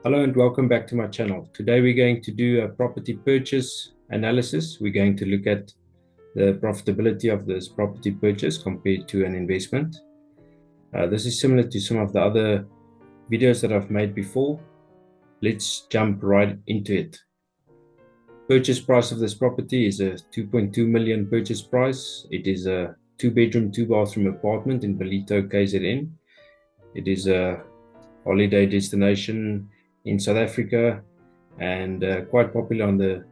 Hello and welcome back to my channel. Today we're going to do a property purchase analysis. We're going to look at the profitability of this property purchase compared to an investment. This is similar to some of the other videos that I've made before. Let's jump right into it. Purchase price of this property is a 2.2 million purchase price. It is a 2-bedroom, 2-bathroom apartment in Ballito, KZN. It is a holiday destination in South Africa and quite popular on the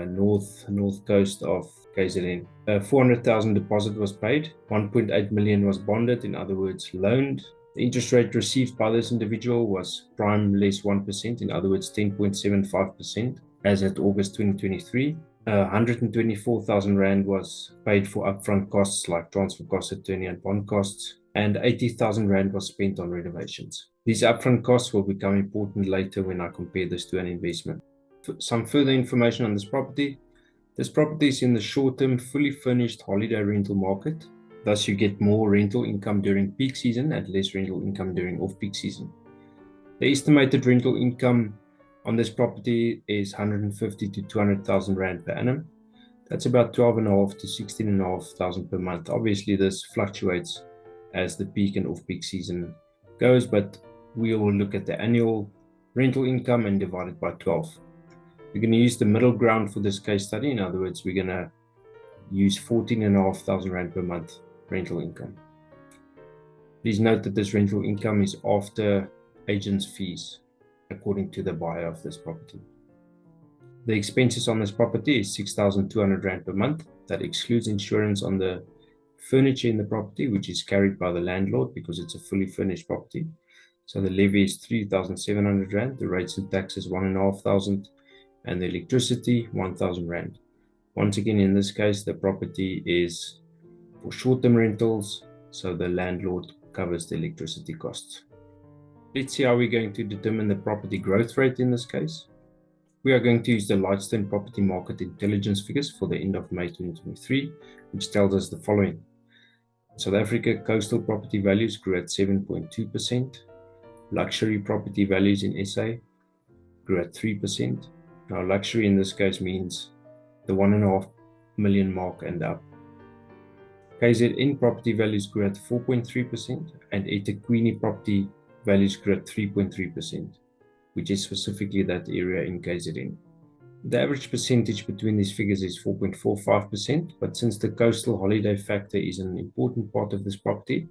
north coast of KZN. 400,000 deposit was paid, 1.8 million was bonded, in other words loaned. The interest rate received by this individual was prime less 1%, in other words 10.75%, as at August 2023. 124,000 Rand was paid for upfront costs like transfer costs, attorney and bond costs, and 80,000 Rand was spent on renovations. These upfront costs will become important later when I compare this to an investment. Some further information on this property. This property is in the short-term, fully furnished holiday rental market. Thus, you get more rental income during peak season and less rental income during off-peak season. The estimated rental income on this property is 150 to 200,000 Rand per annum. That's about 12,500 to 16,500 per month. Obviously, this fluctuates as the peak and off-peak season goes, but we will look at the annual rental income and divide it by 12. We're going to use the middle ground for this case study. In other words, we're going to use 14,500 Rand per month rental income. Please note that this rental income is after agent's fees, according to the buyer of this property. The expenses on this property is 6,200 Rand per month. That excludes insurance on the furniture in the property, which is carried by the landlord because it's a fully furnished property. So the levy is 3,700 Rand, the rates and taxes 1,500, and the electricity 1,000 Rand. Once again, in this case, the property is for short-term rentals, so the landlord covers the electricity costs. Let's see how we're going to determine the property growth rate in this case. We are going to use the Lightstone Property Market Intelligence figures for the end of May 2023, which tells us the following. In South Africa, coastal property values grew at 7.2%. Luxury property values in SA grew at 3%. Now, luxury in this case means the 1.5 million mark and up. KZN property values grew at 4.3%, and eThekwini property values grew at 3.3%, which is specifically that area in KZN. The average percentage between these figures is 4.45%, but since the coastal holiday factor is an important part of this property,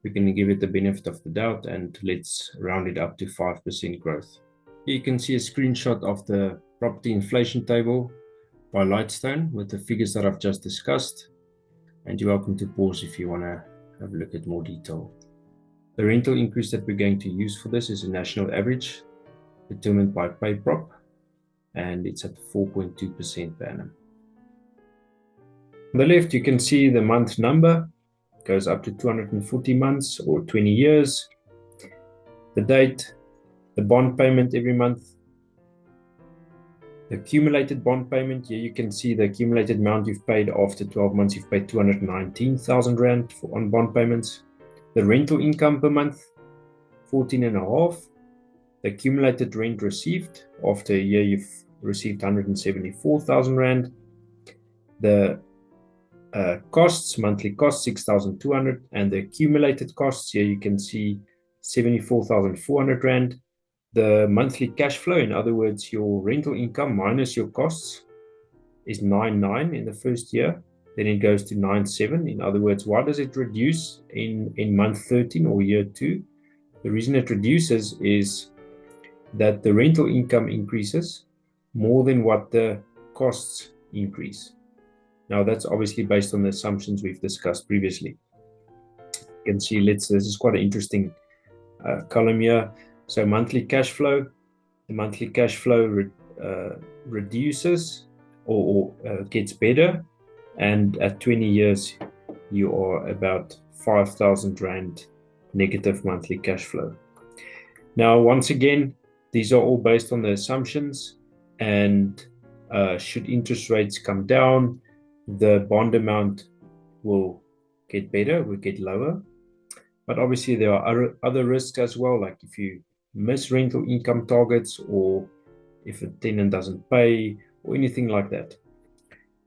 we're going to give it the benefit of the doubt and let's round it up to 5% growth. Here you can see a screenshot of the property inflation table by Lightstone with the figures that I've just discussed, and you're welcome to pause if you want to have a look at more detail. The rental increase that we're going to use for this is a national average determined by PayProp, and it's at 4.2% per annum. On the left, you can see the month number goes up to 240 months or 20 years. The date, the bond payment every month, the accumulated bond payment. Here you can see the accumulated amount you've paid after 12 months. You've paid 219,000 Rand on bond payments. The rental income per month, 14.5. The accumulated rent received after a year, you've received 174,000 Rand. The costs, monthly costs, 6,200, and the accumulated costs here you can see 74,400 Rand. The monthly cash flow, in other words, your rental income minus your costs, is 9,900 in the first year. Then it goes to 9,700. In other words, why does it reduce in month 13 or year 2? The reason it reduces is that the rental income increases more than what the costs increase. Now, that's obviously based on the assumptions we've discussed previously. You can see, this is quite an interesting column here. So monthly cash flow, the monthly cash flow reduces or gets better, and at 20 years, you are about 5,000 Rand negative monthly cash flow. Now, once again, these are all based on the assumptions, and should interest rates come down, the bond amount will get better, will get lower. But obviously there are other risks as well, like if you miss rental income targets, or if a tenant doesn't pay, or anything like that.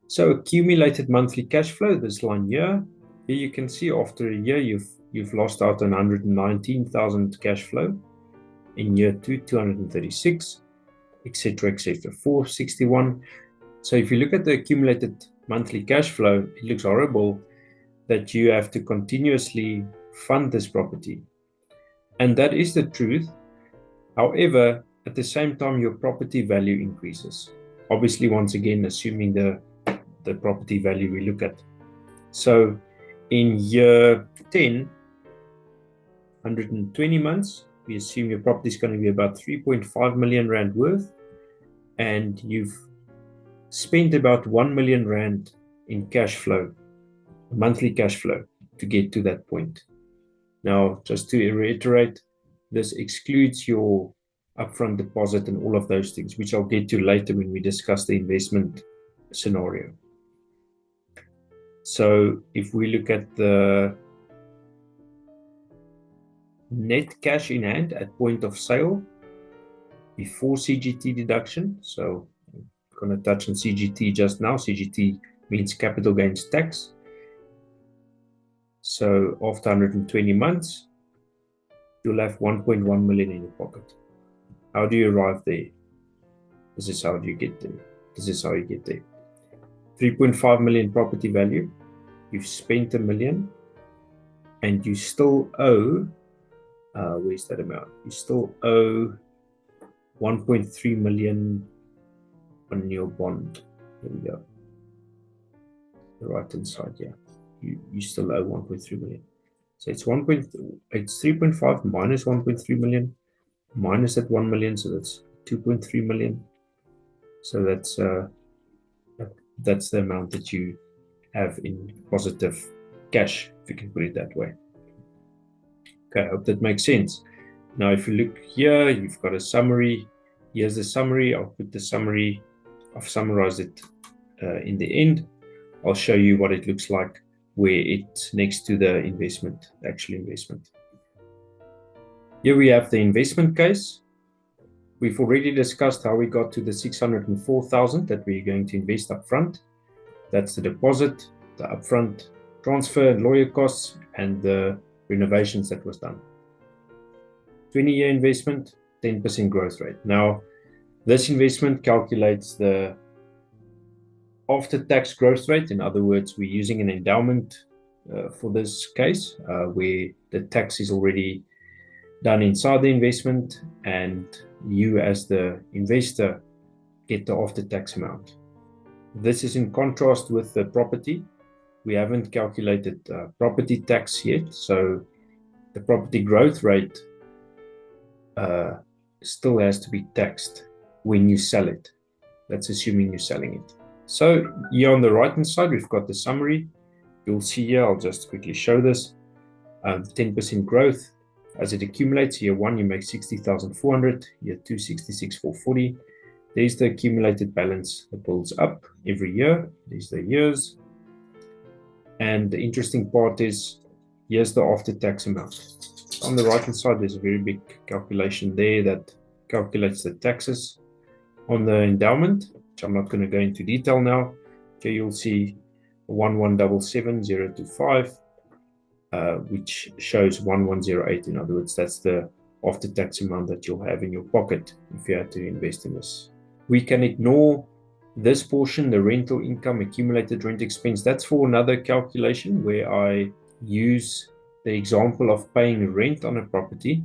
So accumulated monthly cash flow, this line here you can see after a year you've lost out on 119,000 cash flow. In year 2, 236, etc., 461. So if you look at the accumulated monthly cash flow, it looks horrible that you have to continuously fund this property. And that is the truth. However, at the same time, your property value increases. Obviously, once again, assuming the property value we look at. So in year 10, 120 months, we assume your property is going to be about 3.5 million rand worth, and you've spent about 1 million rand in cash flow, monthly cash flow, to get to that point. Now, just to reiterate, this excludes your upfront deposit and all of those things, which I'll get to later when we discuss the investment scenario. So if we look at the net cash in hand at point of sale before CGT deduction, so I'm going to touch on CGT just now. CGT means capital gains tax. So after 120 months, you'll have 1.1 million in your pocket. How do you arrive there? This is how you get there. 3.5 million property value. You've spent $1 million, and you still owe, where's that amount? You still owe 1.3 million on your bond. Here we go. The right hand side, yeah. You still owe 1.3 million. So it's 3.5 minus 1.3 million minus that 1 million, so that's 2.3 million. So that's the amount that you have in positive cash, if you can put it that way. Okay, I hope that makes sense. Now, if you look here, you've got a summary. Here's the summary. I'll put the summary. I've summarized it in the end. I'll show you what it looks like where it's next to the investment, actual investment. Here we have the investment case. We've already discussed how we got to the 604,000 that we're going to invest up front. That's the deposit, the upfront transfer, lawyer costs, and the renovations that was done. 20-year investment, 10% growth rate. Now, this investment calculates the after-tax growth rate. In other words, we're using an endowment for this case, where the tax is already done inside the investment, and you as the investor get the after-tax amount. This is in contrast with the property. We haven't calculated property tax yet, so the property growth rate still has to be taxed when you sell it. That's assuming you're selling it. So here on the right hand side, we've got the summary. You'll see here, I'll just quickly show this. 10% growth as it accumulates. Year 1, you make 60,400. Year 2, 66,440. There's the accumulated balance that builds up every year. These are the years. And the interesting part is, here's the after-tax amount. On the right hand side, there's a very big calculation there that calculates the taxes on the endowment, which I'm not going to go into detail now. Okay, you'll see 1177025, which shows 1108. In other words, that's the after-tax amount that you'll have in your pocket if you had to invest in this. We can ignore this portion, the rental income, accumulated rent expense. That's for another calculation where I use the example of paying rent on a property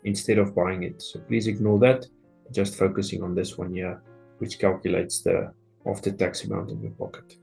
instead of buying it. So please ignore that. Just focusing on this one here, which calculates the after-tax amount in your pocket.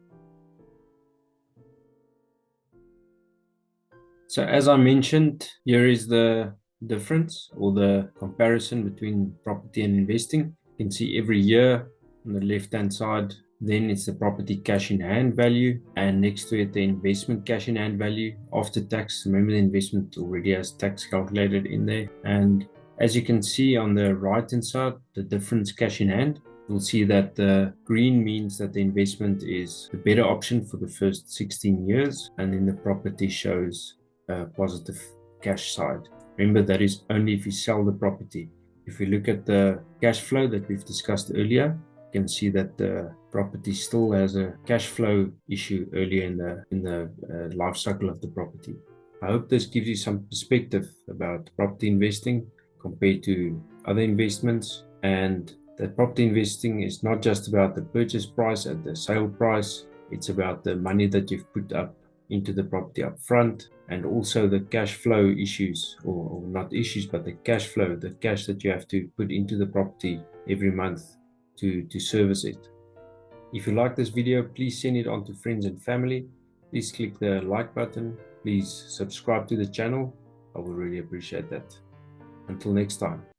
So as I mentioned, here is the difference or the comparison between property and investing. You can see every year on the left-hand side, then it's the property cash in hand value, and next to it, the investment cash in hand value after tax. Remember, the investment already has tax calculated in there. And as you can see on the right-hand side, the difference cash in hand, you'll see that the green means that the investment is the better option for the first 16 years, and then the property shows a positive cash side. Remember, that is only if you sell the property. If we look at the cash flow that we've discussed earlier, you can see that the property still has a cash flow issue earlier in the life cycle of the property. I hope this gives you some perspective about property investing compared to other investments, and that property investing is not just about the purchase price and the sale price. It's about the money that you've put up into the property up front, and also the cash flow issues, or not issues, but the cash flow, the cash that you have to put into the property every month to service it. If you like this video, please send it on to friends and family. Please click the like button. Please subscribe to the channel. I will really appreciate that. Until next time.